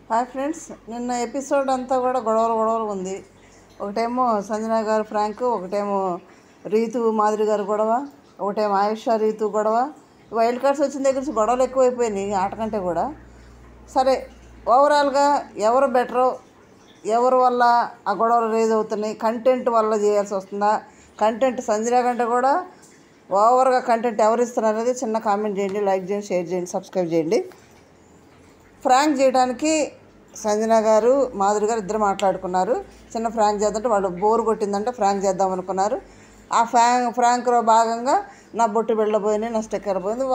Hi friends, నిన్న episode అంతా కూడా గొడవలు ఉంది. ఒకటేమో సంజన గారు ఫ్రాంక్, ఒకటేమో రీతు మాధురి గారు గొడవ, ఒకటేమో ఆయుష రీతు గొడవ. వైల్డ్ కార్డ్స్ వచ్చిన దగ్గర నుంచి గొడవలు ఎక్కువైపోయినాయి ఆట కంటే కూడా. సరే, ఓవరాల్గా ఎవరు బెటరో, ఎవరి వల్ల ఆ గొడవలు రేజ్ అవుతున్నాయి, కంటెంట్ వల్ల చేయాల్సి వస్తుందా, కంటెంట్ సంజన కంటే కూడా ఓవర్గా కంటెంట్ ఎవరు ఇస్తున్నారు అనేది చిన్న కామెంట్ చేయండి, లైక్ చేయండి, షేర్ చేయండి, సబ్స్క్రైబ్ చేయండి. ఫ్రాంక్ చేయడానికి సంజన గారు మాధురి గారు ఇద్దరు మాట్లాడుకున్నారు. చిన్న ఫ్రాంక్ చేద్దంటే వాళ్ళు బోర్ కొట్టిందంటే ఫ్రాంక్ చేద్దాం అనుకున్నారు. ఆ ఫ్రాంక్లో భాగంగా నా బొట్టు వెళ్ళబోయింది, నా స్టిక్కర్ పోయింది.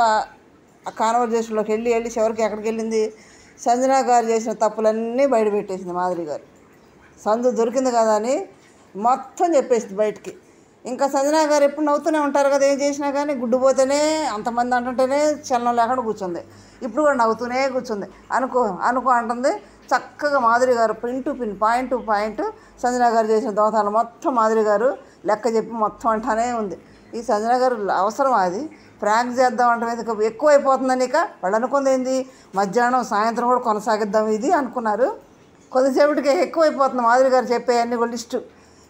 ఆ కాన్వర్జేషన్లోకి వెళ్ళి చివరికి ఎక్కడికి వెళ్ళింది, సంజన గారు చేసిన తప్పులన్నీ బయట పెట్టేసింది మాధురి గారు. సందు దొరికింది కదా అని మొత్తం చెప్పేసింది బయటికి. ఇంకా సంజన గారు ఎప్పుడు నవ్వుతూనే ఉంటారు కదా, ఏం చేసినా కానీ. గుడ్డు పోతేనే అంతమంది అంటుంటేనే చలనం లేకుండా కూర్చుంది. ఇప్పుడు కూడా నవ్వుతూనే కూర్చుంది. అనుకో అంటుంది. చక్కగా మాధురి గారు pin to pin, point to point Sanjana గారు చేసిన దోతాలు మొత్తం మాధురి గారు లెక్క చెప్పి మొత్తం అంటానే ఉంది. ఈ సంజన గారు అవసరం అది ప్రాంక్ చేద్దాం అంటే ఎక్కువ అయిపోతుందని. ఇక వాళ్ళు అనుకుంది ఏంది, మధ్యాహ్నం సాయంత్రం కూడా కొనసాగిద్దాం ఇది అనుకున్నారు. కొద్దిసేపటికి ఎక్కువైపోతుంది మాధురి గారు చెప్పే అన్ని కూడా లిస్టు.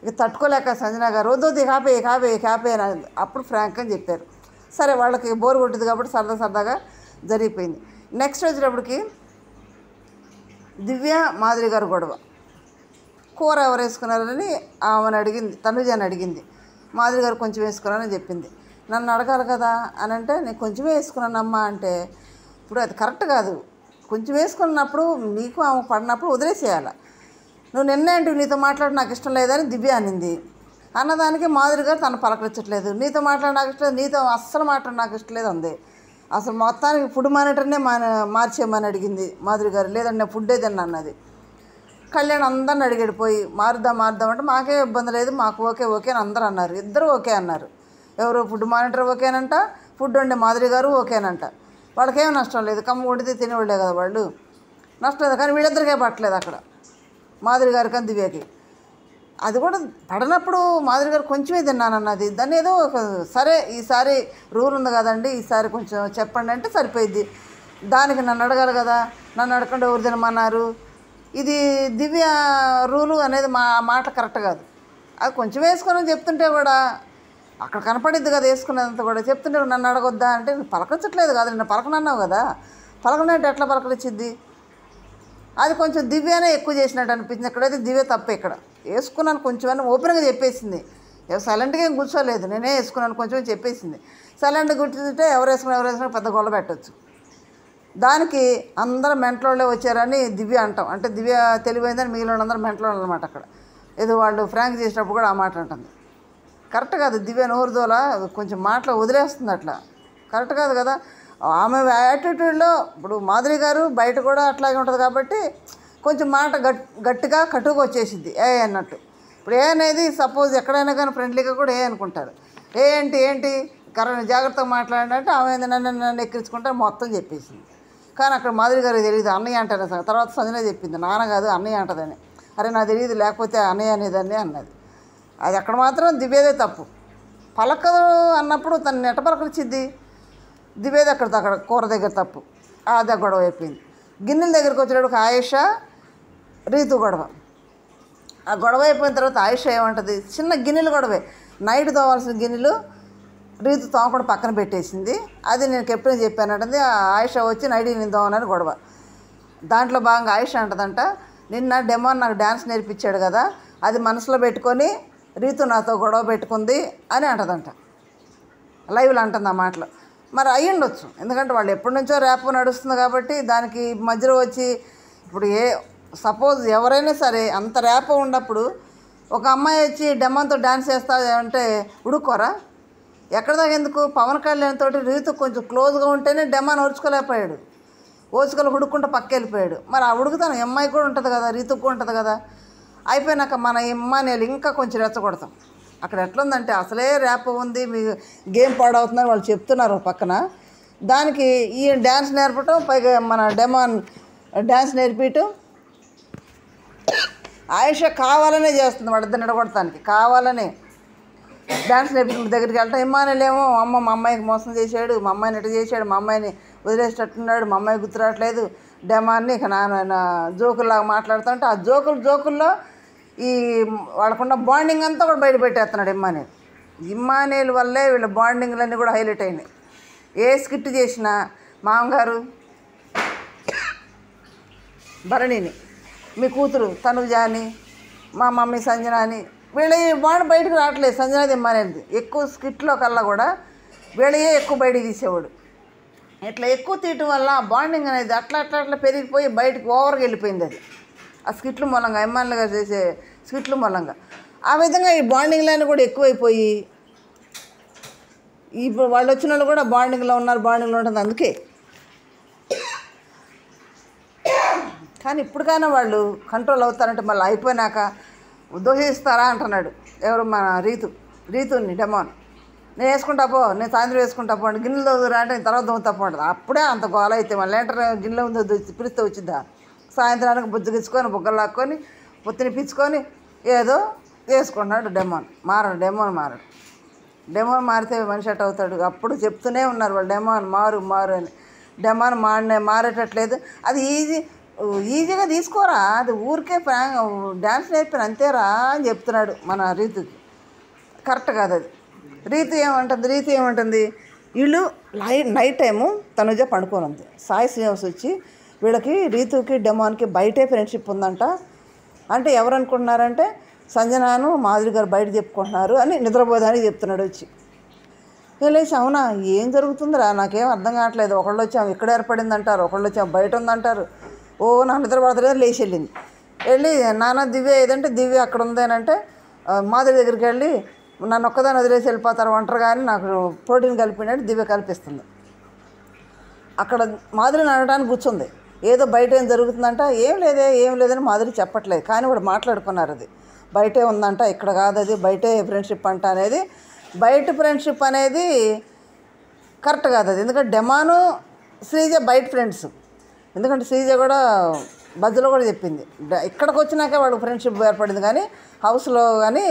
ఇక తట్టుకోలేక సంజన గారు వద్దు కాపే అని అప్పుడు ఫ్రాంక్ అని చెప్పారు. సరే, వాళ్ళకి బోర్ కొట్టింది కాబట్టి సరదాగా జరిగిపోయింది. నెక్స్ట్ వచ్చేటప్పటికి దివ్య మాధురి గారు గొడవ. కూర ఎవరు వేసుకున్నారని ఆమెను అడిగింది, తనుజని అడిగింది. మాధురి గారు కొంచెం వేసుకున్నానని చెప్పింది. నన్ను అడగాలి కదా అని అంటే, నేను కొంచెమే వేసుకున్నానమ్మా అంటే, ఇప్పుడు అది కరెక్ట్ కాదు. కొంచెం వేసుకున్నప్పుడు నీకు ఆమె పడినప్పుడు వదిలేసేయాలి. నువ్వు నిన్నేంటివి నీతో మాట్లాడి నాకు ఇష్టం లేదని దివ్య అనింది. అన్నదానికి మాధురి గారు తను పలకరించట్లేదు. నీతో మాట్లాడి నాకు ఇష్టం లేదు, నీతో అస్సలు మాట్లాడి నాకు ఇష్టం లేదు అంది. అసలు మొత్తానికి ఫుడ్ మానిటర్నే మార్చేయమని అడిగింది మాధురి గారు. లేదండి నేను ఫుడ్ ఏదన్నా అన్నది. కళ్యాణ్ అందరిని అడిగాడు పోయి, మారుద్దాం అంటే మాకే ఇబ్బంది లేదు, మాకు ఓకే అని అందరూ అన్నారు. ఇద్దరు ఓకే అన్నారు. ఎవరు, ఫుడ్ మానిటర్ ఓకేనంట, ఫుడ్ వండే మాధురి గారు ఓకేనంట. వాళ్ళకేం నష్టం లేదు, కమ్మ వండితే తినేవాళ్ళే కదా వాళ్ళు, నష్టం లేదు. కానీ వీళ్ళిద్దరికే పట్టలేదు అక్కడ, మాధురి గారికి అని దివ్యకి. అది కూడా పడినప్పుడు మాధురి గారు కొంచెమే తిన్నానన్నది. దాన్ని ఏదో సరే ఈసారి రూల్ ఉంది కదండి, ఈసారి కొంచెం చెప్పండి అంటే సరిపోయిద్ది. దానికి నన్ను అడగాలి కదా, నన్ను అడగకుండా ఎవరు తినమన్నారు. ఇది దివ్య రూలు అనేది మాట కరెక్ట్ కాదు. అది కొంచెం వేసుకొని చెప్తుంటే కూడా అక్కడ కనపడిద్ది కదా, వేసుకునేదంతా కూడా చెప్తుంటే నన్ను అడగొద్దా అంటే, పలకరించట్లేదు కదా, నిన్న పలకనన్నావు కదా, పలకనంటే ఎట్లా పలకరించిద్ది. అది కొంచెం దివ్యనే ఎక్కువ చేసినట్టు అనిపించింది. ఎక్కడైతే దివ్య తప్ప, ఇక్కడ వేసుకున్నాను కొంచెం ఓపెన్గా చెప్పేసింది. సైలెంట్గా ఏం కూర్చోలేదు, నేనే వేసుకున్నాను కొంచెం చెప్పేసింది. సైలెంట్గా కూర్చుంటే ఎవరు వేసుకున్నా పెద్ద గొల్ల పెట్టచ్చు. దానికి అందరూ మెంటలోళ్ళే వచ్చారని దివ్య అంటాం. అంటే దివ్య తెలివైందని మిగిలిన అందరూ మెంటలోళ్ళు అనమాట. అక్కడ ఏదో వాళ్ళు ఫ్రాంక్ చేసినప్పుడు కూడా ఆ మాట అంటుంది. కరెక్ట్ కాదు. దివ్య నోరుదోల కొంచెం మాటలు వదిలేస్తుంది, అట్లా కరెక్ట్ కాదు కదా. ఆమె యాటిట్యూడ్లో ఇప్పుడు మాధురి గారు బయట కూడా అట్లాగే ఉంటుంది కాబట్టి కొంచెం మాట గట్టిగా కటుగా వచ్చేసింది అన్నట్టు. ఇప్పుడు అనేది సపోజ్ ఎక్కడైనా కానీ ఫ్రెండ్లీగా కూడా అనుకుంటారు. ఏంటి జాగ్రత్తగా మాట్లాడినట్టు ఆమె నన్ను ఎక్కించుకుంటే మొత్తం చెప్పేసింది. కానీ అక్కడ మాధురి గారికి తెలియదు, అన్నయ్య అంటారు. తర్వాత సంజన చెప్పింది, నాన్న కాదు అన్నయ్య అంటదని. అరే నాకు తెలియదు, లేకపోతే అన్నయ్య అనేదాన్ని అన్నది. అది అక్కడ మాత్రం దివ్యదే తప్పు. పలకదు అన్నప్పుడు తను నెట పలకరించిద్ది. దివ్యది అక్కడ కూర దగ్గర తప్పు. అదే గొడవ అయిపోయింది. గిన్నెల దగ్గరికి వచ్చేటప్పుడు ఆయుష రీతు గొడవ. ఆ గొడవ అయిపోయిన తర్వాత ఆయుష ఏమంటుంది, చిన్న గిన్నెలు గొడవే, నైట్ తోవాల్సిన గిన్నెలు రీతు తోమకుండా పక్కన పెట్టేసింది. అది నేను ఎప్పుడైనా చెప్పానంటుంది. ఆయుష వచ్చి నైట్ నేను తోమనని గొడవ. దాంట్లో భాగంగా ఆయుష అంటదంట, నిన్న డెమోన్ నాకు డ్యాన్స్ నేర్పించాడు కదా, అది మనసులో పెట్టుకొని రీతు నాతో గొడవ పెట్టుకుంది అని అంటదంట. లైవ్లో అంటుంది ఆ మాటలు. మరి అయ్యుండొచ్చు, ఎందుకంటే వాళ్ళు ఎప్పటి నుంచో ర్యాప్ నడుస్తుంది కాబట్టి దానికి మధ్యలో వచ్చి ఇప్పుడు సపోజ్ ఎవరైనా సరే అంత ర్యాప్ ఉన్నప్పుడు ఒక అమ్మాయి వచ్చి డెమాన్తో డ్యాన్స్ చేస్తా అంటే ఉడుక్కోరా? ఎక్కడ దాకా ఎందుకు? పవన్ కళ్యాణ్ తోటి రీతు కొంచెం క్లోజ్గా ఉంటేనే డెమాన్ ఓర్చుకోలేకపోయాడు, ఉడుక్కుంటూ పక్క వెళ్ళిపోయాడు. మరి ఆ ఉడుకుతాను అమ్మాయి కూడా ఉంటుంది కదా, రీతుకు కూడా ఉంటుంది కదా. అయిపోయినాక మన ఇమ్మానేలు ఇంకా కొంచెం రెచ్చగొడతాం. అక్కడ ఎట్లుందంటే అసలే ర్యాప్ ఉంది, మీ గేమ్ పాడవుతుందని వాళ్ళు చెప్తున్నారు పక్కన. దానికి ఈ డ్యాన్స్ నేర్పటం, పైగా మన డెమాన్ డ్యాన్స్ నేర్పించటం. ఆయుష కావాలనే చేస్తుంది వాళ్ళిద్దరు నిడగొడటానికి, కావాలనే డ్యాన్స్ నేర్పించిన దగ్గరికి వెళ్తాం. ఇమ్మానేలేమో మా అమ్మాయికి మోసం చేశాడు, మా అమ్మాయిని ఎట్లా చేశాడు, మా అమ్మాయిని వదిలేసేటట్టున్నాడు, మా అమ్మాయి గుర్తురావట్లేదు, డెమాన్ని ఇక నాన్న జోకుల్లాగా మాట్లాడుతుంటే ఆ జోకుల్లో ఈ వాళ్ళకున్న బాండింగ్ అంతా కూడా బయట పెట్టేస్తున్నాడు ఇమ్మానేల్ వల్లే వీళ్ళ బాండింగ్లన్నీ కూడా హైలైట్ అయినాయి. ఏ స్కిట్ చేసినా మామగారు భరణిని, మీ కూతురు తనుజ అని, మా మమ్మీ సంజన అని, వీళ్ళ బాండ్ బయటకు రావట్లేదు. సంజనాది ఇమ్మానేల్ది ఎక్కువ స్కిట్లో కల్లా కూడా వీళ్ళయే ఎక్కువ బయటికి తీసేవాడు. ఇట్లా ఎక్కువ తీయటం వల్ల బాండింగ్ అనేది అట్లా పెరిగిపోయి బయటకు ఓవర్గా వెళ్ళిపోయింది. అది ఆ స్కిట్లు మూలంగా ఇమ్మానుల్ గారు చేసే స్కిట్లు మూలంగా ఆ విధంగా ఈ బాండింగ్లన్నీ కూడా ఎక్కువైపోయి ఇప్పుడు వాళ్ళు వచ్చిన వాళ్ళు కూడా బాండింగ్లో ఉంటుంది. అందుకే కానీ ఇప్పటికైనా వాళ్ళు కంట్రోల్ అవుతారంటే మళ్ళీ అయిపోయినాక దోషిస్తారా అంటున్నాడు. ఎవరు మన రీతుని డెమాన్, నేను వేసుకుంటా పో, నేను సాయంత్రం వేసుకుంటా పో అంటే గిన్నెలు దొరుకురా అంటే నేను తర్వాత దొంగతా పోండి. అప్పుడే అంత గోల అయితే మళ్ళీ ఏంటంటే గిన్నెలో ఉందో పిలిస్తే వచ్చిద్దా, సాయంత్రానికి బుజ్జగిచ్చుకొని బుగ్గలు లాక్కొని పొత్తిని పిచ్చుకొని ఏదో వేసుకుంటున్నాడు. డెమాన్ మారితే మనిషి అట్ అవుతాడు. అప్పుడు చెప్తూనే ఉన్నారు వాళ్ళు డెమాన్ మారు అని. డెమాన్ మారేటట్లేదు. అది ఈజీగా తీసుకోరా, అది ఊరికే డ్యాన్స్ నేర్పిన అంతేరా అని చెప్తున్నాడు మన రీతుకి. కరెక్ట్ కాదు అది. రీతు ఏమంటుంది వీళ్ళు నైట్ టైము తనుజ పడుకొని ఉంది. సాయి శ్రీనివాస్ వచ్చి వీళ్ళకి రీతుకి డెమాన్కి బయటే ఫ్రెండ్షిప్ ఉందంట అంటే ఎవరు అనుకుంటున్నారంటే సంజనాను మాధురి గారు బయట చెప్పుకుంటున్నారు అని నిద్రపోదానికి చెప్తున్నాడు వచ్చి. లేచి అవునా ఏం జరుగుతుందిరా నాకేం అర్థం కావట్లేదు, ఒకళ్ళు వచ్చాము ఇక్కడ ఏర్పడింది అంటారు, ఒకళ్ళు వచ్చాము బయట ఉందంటారు. నా నిద్రపడతలేదు లేచి వెళ్ళి నాన్న దివ్య ఏదంటే దివ్య అక్కడ ఉందేనంటే మాధురి దగ్గరికి వెళ్ళి నన్ను ఒక్కదాన్ని వదిలేసి వెళ్ళిపోతారు ఒంటరిగా అని నాకు ప్రోటీన్ కలిపినట్టు దివ్య కల్పిస్తుంది. అక్కడ మాధురిని అనడానికి కూర్చుంది. ఏదో బయట ఏం జరుగుతుందంట, ఏం లేదని మాధురి చెప్పట్లేదు. కానీ వాడు మాట్లాడుకున్నారు అది బయటే ఉందంట, ఇక్కడ కాదు అది బయటే ఫ్రెండ్షిప్ అంట అనేది. బయట ఫ్రెండ్షిప్ అనేది కరెక్ట్ కాదు అది. ఎందుకంటే డెమాను శ్రీజ బయట ఫ్రెండ్స్. ఎందుకంటే శ్రీజ కూడా బజ్జలో కూడా చెప్పింది ఇక్కడికి వచ్చినాకే వాడు ఫ్రెండ్షిప్ ఏర్పడింది కానీ హౌస్లో కానీ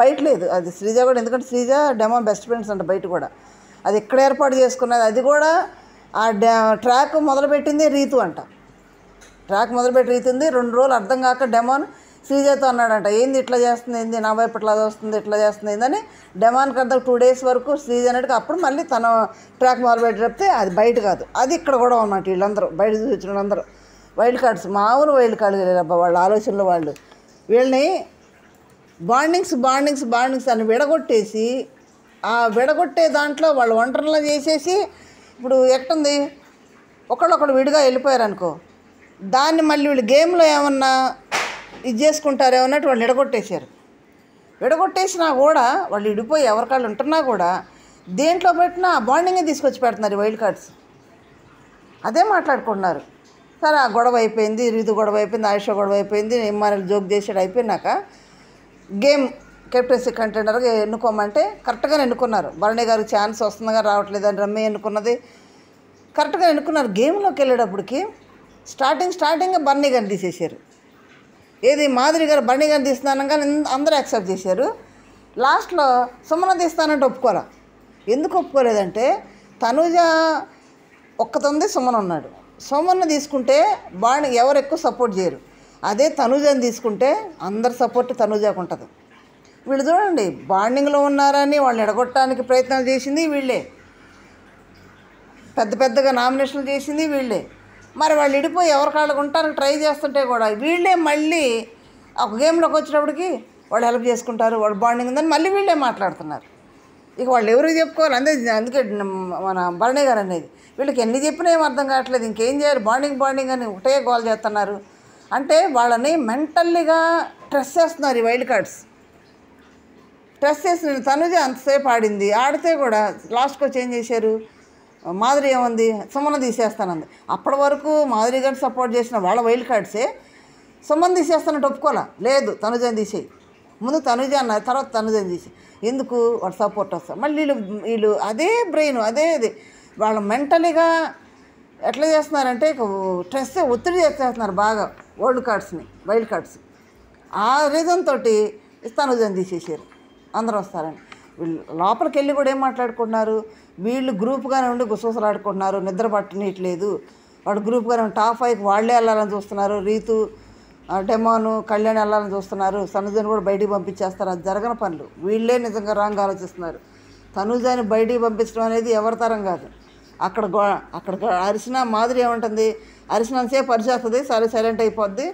బయట లేదు. అది శ్రీజ కూడా, ఎందుకంటే శ్రీజ డెమాన్ బెస్ట్ ఫ్రెండ్స్ అంట బయట కూడా. అది ఇక్కడ ఏర్పాటు చేసుకున్నది. అది కూడా ఆ ట్రాక్ మొదలుపెట్టింది రీతు అంట. ట్రాక్ మొదలుపెట్టి రీతు ఉంది. 2 రోజులు అర్థం కాక డెమాన్ శ్రీజతో అన్నాడంట, ఏంది ఇట్లా చేస్తుంది, ఏంది నా వైపు ఇట్లా వస్తుంది, ఇట్లా చేస్తుంది ఏందని. డెమాన్కి అర్థం 2 days వరకు శ్రీజ అన్నట్టుగా అప్పుడు మళ్ళీ తన ట్రాక్ మొదలుపెట్టి చెప్తే అది బయట కాదు, అది ఇక్కడ కూడా ఉన్నమాట. వీళ్ళందరూ బయట చూసిన వాళ్ళందరూ వైల్డ్ కార్డ్స్, మామూలు వైల్డ్ కార్డు లేరబ్బా వాళ్ళ ఆలోచనలు. వాళ్ళు వీళ్ళని బాండింగ్స్ అని విడగొట్టేసి ఆ విడగొట్టే దాంట్లో వాళ్ళు ఒంటరిలో చేసేసి ఇప్పుడు ఎట్టుంది ఒకళ్ళొకళ్ళు విడిగా వెళ్ళిపోయారు అనుకో, దాన్ని మళ్ళీ వీళ్ళు గేమ్లో ఏమన్నా ఇది చేసుకుంటారేమో అన్నట్టు వాళ్ళు విడగొట్టేసినా కూడా వాళ్ళు విడిపోయి ఎవరికాళ్ళు ఉంటున్నా కూడా దేంట్లో పెట్టినా ఆ బాండింగే తీసుకొచ్చి పెడుతున్నారు ఈ వైల్డ్ కార్డ్స్. అదే మాట్లాడుకుంటున్నారు. సరే ఆ గొడవ అయిపోయింది, రీతు గొడవ అయిపోయింది, ఆయుష గొడవ అయిపోయింది, ఇమ్మానుల్ జోక్ చేసాడు అయిపోయినాక గేమ్ కెప్టెన్సీ కంటెండర్గా ఎన్నుకోమంటే కరెక్ట్గానే ఎన్నుకున్నారు. భరణి గారికి ఛాన్స్ వస్తుందిగా రావట్లేదని రమ్మి ఎన్నుకున్నది కరెక్ట్గా ఎన్నుకున్నారు. గేమ్లోకి వెళ్ళేటప్పటికి స్టార్టింగ్ బన్నీ గారిని తీసేశారు. ఏది మాధురి గారు బన్నీ గారిని తీస్తున్నాను కానీ అందరూ యాక్సెప్ట్ చేశారు. లాస్ట్లో సుమన తీస్తానంటే ఒప్పుకోరా. ఎందుకు ఒప్పుకోలేదంటే తనుజ ఒక్కతుంది, సుమన్ ఉన్నాడు. సుమన్ను తీసుకుంటే ఎవరు ఎక్కువ సపోర్ట్ చేయరు. అదే తనుజని తీసుకుంటే అందరి సపోర్ట్ తనుజకు ఉంటుంది. వీళ్ళు చూడండి బాండింగ్లో ఉన్నారని వాళ్ళని ఎడగొట్టడానికి ప్రయత్నాలు చేసింది వీళ్ళే, పెద్దగా నామినేషన్లు చేసింది వీళ్ళే. మరి వాళ్ళు విడిపోయి ఎవరికాళ్ళకు ఉండటానికి ట్రై చేస్తుంటే కూడా వీళ్ళే మళ్ళీ ఒక గేమ్లోకి వచ్చేటప్పటికి వాళ్ళు హెల్ప్ చేసుకుంటారు, వాళ్ళు బాండింగ్ ఉందని మళ్ళీ వీళ్ళే మాట్లాడుతున్నారు. ఇక వాళ్ళు ఎవరికి చెప్పుకోవాలి అందుకే మన భరణి గారు అనేది వీళ్ళకి ఎన్ని చెప్పినా ఏం అర్థం కావట్లేదు. ఇంకేం చేయాలి, బాండింగ్ అని ఒకటే గోల్ చేస్తున్నారు. అంటే వాళ్ళని మెంటల్లీగా స్ట్రెస్ చేస్తున్నారు ఈ వైల్డ్ కార్డ్స్. స్ట్రెస్ చేసిన తనుజ అంతసేపు ఆడితే కూడా లాస్ట్కి వచ్చి ఏం చేశారు, మాధురి ఏముంది సుమన్ తీసేస్తానంది. అప్పటి వరకు మాధురి గారిని సపోర్ట్ చేసిన వాళ్ళ వైల్డ్ కార్డ్సే సుమన్ తీసేస్తానంటే ఒప్పుకోలే, లేదు తనుజని తీసేయి, ముందు తనుజ అన్నారు తర్వాత తనుజని తీసి ఎందుకు వాడు సపోర్ట్ వస్తారు. మళ్ళీ వీళ్ళు అదే బ్రెయిన్ అదే వాళ్ళు మెంటలీగా ఎట్లా చేస్తున్నారంటే స్ట్రెస్ ఒత్తిడి చేస్తున్నారు బాగా వైల్డ్ కార్డ్స్. ఆ రీజన్ తోటి తనుజని తీసేసారు అందరూ వస్తారని. వీళ్ళు లోపలికి వెళ్ళి కూడా ఏం మాట్లాడుకుంటున్నారు, వీళ్ళు గ్రూప్గానే ఉండి గుసగుసలాడుకుంటున్నారు, నిద్ర పట్టనీయట్లేదు, వాడు గ్రూప్గానే టాప్ 5కి వాళ్ళే వెళ్ళాలని చూస్తున్నారు. రీతు, డెమాను, కళ్యాణ్ వెళ్ళాలని చూస్తున్నారు. తనుజని కూడా బయటికి పంపించేస్తారు. అది జరగని పనులు. వీళ్ళే నిజంగా రాంగ్ ఆలోచిస్తున్నారు. తనుజని బయటికి పంపించడం అనేది ఎవరి తరం కాదు. అక్కడ అరిసిన మాధురి ఏమంటుంది, అరిసినంతసేపు అరిచేస్తుంది, సరే సైలెంట్ అయిపోద్ది,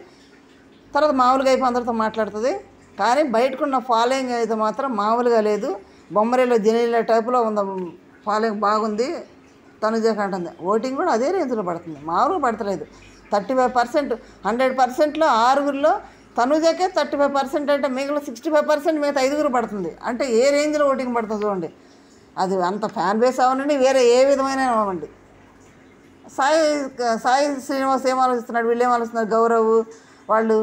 తర్వాత మామూలుగా అయిపోయి అందరితో మాట్లాడుతుంది. కానీ బయటకున్న ఫాలోయింగ్ అయితే మాత్రం మామూలుగా లేదు. బొమ్మరేలో జనీల టైపులో ఉంది, ఫాలోయింగ్ బాగుంది తనుజకి అంటుంది. ఓటింగ్ కూడా అదే రేంజ్లో పడుతుంది, మామూలుగా పడతలేదు. 35%, 100%లో 6గురిలో తనుజకే 35% అంటే మిగిలిన 65% మిగతా 5గురు పడుతుంది. అంటే ఏ రేంజ్లో ఓటింగ్ పడుతుంది చూడండి. అది అంత ఫ్యాన్ బేస్ అవనండి, వేరే ఏ విధమైన అవ్వండి. సాయి శ్రీనివాస్ ఏం ఆలోచిస్తున్నాడు, వీళ్ళు ఏం ఆలోచిస్తున్నారు, గౌరవ్ వాళ్ళు,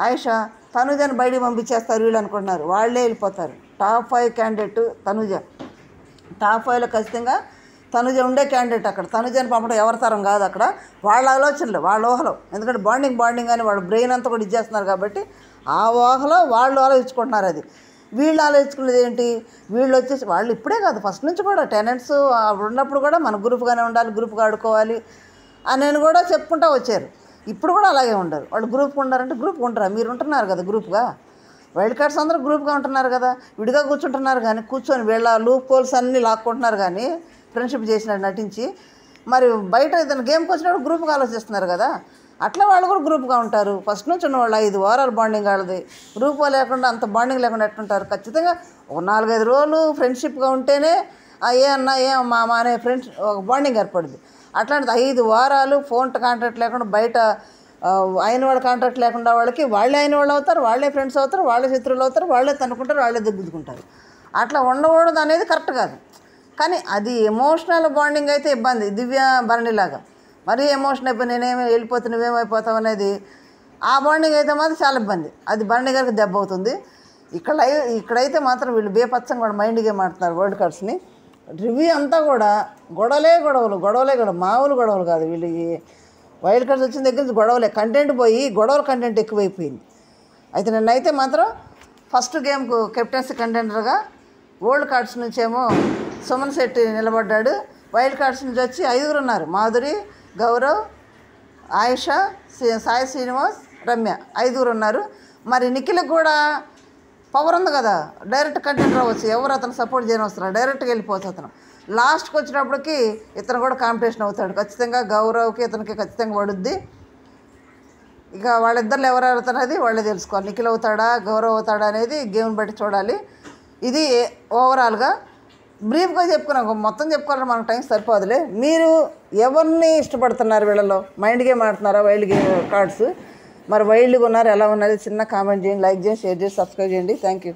ఆయిషా తనుజని బయటికి పంపించేస్తారు వీళ్ళు అనుకుంటున్నారు. వాళ్ళే వెళ్ళిపోతారు. Top 5 candidate Tanuja. టాప్ 5లో ఖచ్చితంగా తనుజ ఉండే క్యాండిడేట్. అక్కడ తనుజని పంపడం ఎవరి తరం కాదు. అక్కడ వాళ్ళ ఆలోచనలు, వాళ్ళ ఊహలో, ఎందుకంటే బాండింగ్ అని వాళ్ళ బ్రెయిన్ అంతా కూడా ఇచ్చేస్తున్నారు కాబట్టి ఆ ఊహలో వాళ్ళు ఆలోచించుకుంటున్నారు. అది వీళ్ళు ఆలోచించుకునేది ఏంటి, వీళ్ళు వచ్చేసి వాళ్ళు ఇప్పుడే కాదు ఫస్ట్ నుంచి కూడా టెనెంట్స్ ఉన్నప్పుడు కూడా మన గ్రూప్గానే ఉండాలి, గ్రూప్గా ఆడుకోవాలి అని కూడా చెప్పుకుంటూ వచ్చారు. ఇప్పుడు కూడా అలాగే ఉండరు. వాళ్ళు గ్రూప్గా ఉండారంటే గ్రూప్గా ఉంటారా, మీరు ఉంటున్నారు కదా గ్రూప్గా, వైల్డ్ కార్డ్స్ అందరూ గ్రూప్గా ఉంటున్నారు కదా, విడిగా కూర్చుంటున్నారు. కానీ కూర్చొని వీళ్ళ లూప్ హోల్స్ అన్నీ లాక్కుంటున్నారు. కానీ ఫ్రెండ్షిప్ చేసినట్టు నటించి మరి బయట ఏదైనా గేమ్కి వచ్చినప్పుడు గ్రూప్గా ఆలోచిస్తున్నారు కదా, అట్లా వాళ్ళు కూడా గ్రూప్గా ఉంటారు. ఫస్ట్ నుంచి ఉన్న వాళ్ళు 5 వారాలు బాండింగ్ వాళ్ళది. గ్రూప్గా లేకుండా అంత బాండింగ్ లేకుండా ఎట్టుంటారు. ఖచ్చితంగా ఒక 4-5 రోజులు ఫ్రెండ్షిప్గా ఉంటేనే ఏ అన్నా ఏ మామ అనే ఫ్రెండ్స్ ఒక బాండింగ్ ఏర్పడుద్ది. అట్లాంటిది 5 వారాలు ఫోన్ కాంటాక్ట్ లేకుండా, బయట అయిన వాళ్ళ కాంటాక్ట్ లేకుండా వాళ్ళకి వాళ్ళే అయిన వాళ్ళు అవుతారు, వాళ్ళే ఫ్రెండ్స్ అవుతారు, వాళ్ళే శత్రువులు అవుతారు, వాళ్ళే తనుకుంటారు, వాళ్ళే దిగ్గుకుంటారు. అట్లా ఉండకూడదు అనేది కరెక్ట్ కాదు. కానీ అది ఎమోషనల్ బాండింగ్ అయితే ఇబ్బంది. దివ్య భరణిలాగా మరీ ఎమోషన్ అయిపోయి నేనేమి వెళ్ళిపోతే నువ్వేమైపోతావు అనేది ఆ బాండింగ్ అయితే మాత్రం చాలా ఇబ్బంది. అది భరణి గారికి దెబ్బ అవుతుంది. ఇక్కడైతే మాత్రం వీళ్ళు బేపచ్చంగా కూడా మైండ్ గేమ్ ఆడుతున్నారు వరల్డ్ కార్డ్స్ని. రివ్యూ అంతా కూడా గొడవలే మామూలు గొడవలు కాదు. వీళ్ళు వైల్డ్ కార్డ్స్ వచ్చిన దగ్గర నుంచి గొడవలే, కంటెంట్ పోయి కంటెంట్ ఎక్కువైపోయింది. అయితే నిన్నైతే మాత్రం ఫస్ట్ గేమ్కు కెప్టెన్సీ కంటెండర్గా ఓల్డ్ కార్డ్స్ నుంచేమో సుమన్ శెట్టి నిలబడ్డాడు. వైల్డ్ కార్డ్స్ నుంచి వచ్చి 5గురు ఉన్నారు, మాధురి, గౌరవ్, ఆయిషా, సాయి శ్రీనివాస్, రమ్య, 5గురు ఉన్నారు. మరి నిఖిల్కి కూడా పవర్ ఉంది కదా, డైరెక్ట్ కంటెంట్ అవ్వచ్చు. ఎవరు అతను సపోర్ట్ చేయని వస్తున్నారు, డైరెక్ట్గా వెళ్ళిపోవచ్చు. అతను లాస్ట్కి వచ్చినప్పటికి ఇతను కూడా కాంపిటీషన్ అవుతాడు ఖచ్చితంగా. గౌరవ్కి ఇతనికి ఖచ్చితంగా పడుద్ది. ఇక వాళ్ళిద్దరు ఎవరు అవుతారనేది వాళ్ళే తెలుసుకోవాలి. నిఖిల్ అవుతాడా, గౌరవ్ అవుతాడా అనేది గేమ్ని బట్టి చూడాలి. ఇది ఓవరాల్గా బ్రీఫ్గా చెప్పుకున్నాం. మొత్తం చెప్పుకోవాలంటే మనకు టైం సరిపోదులే. మీరు ఎవరిని ఇష్టపడుతున్నారు, వీళ్ళలో మైండ్ గేమ్ ఆడుతున్నారా, వైల్డ్ గేమ్ కార్డ్స్, మరి వైల్డ్గా ఉన్నారు ఎలా ఉన్నది చిన్న కామెంట్ చేయండి, లైక్ చేయండి, షేర్ చేసి సబ్స్క్రైబ్ చేయండి. Thank you.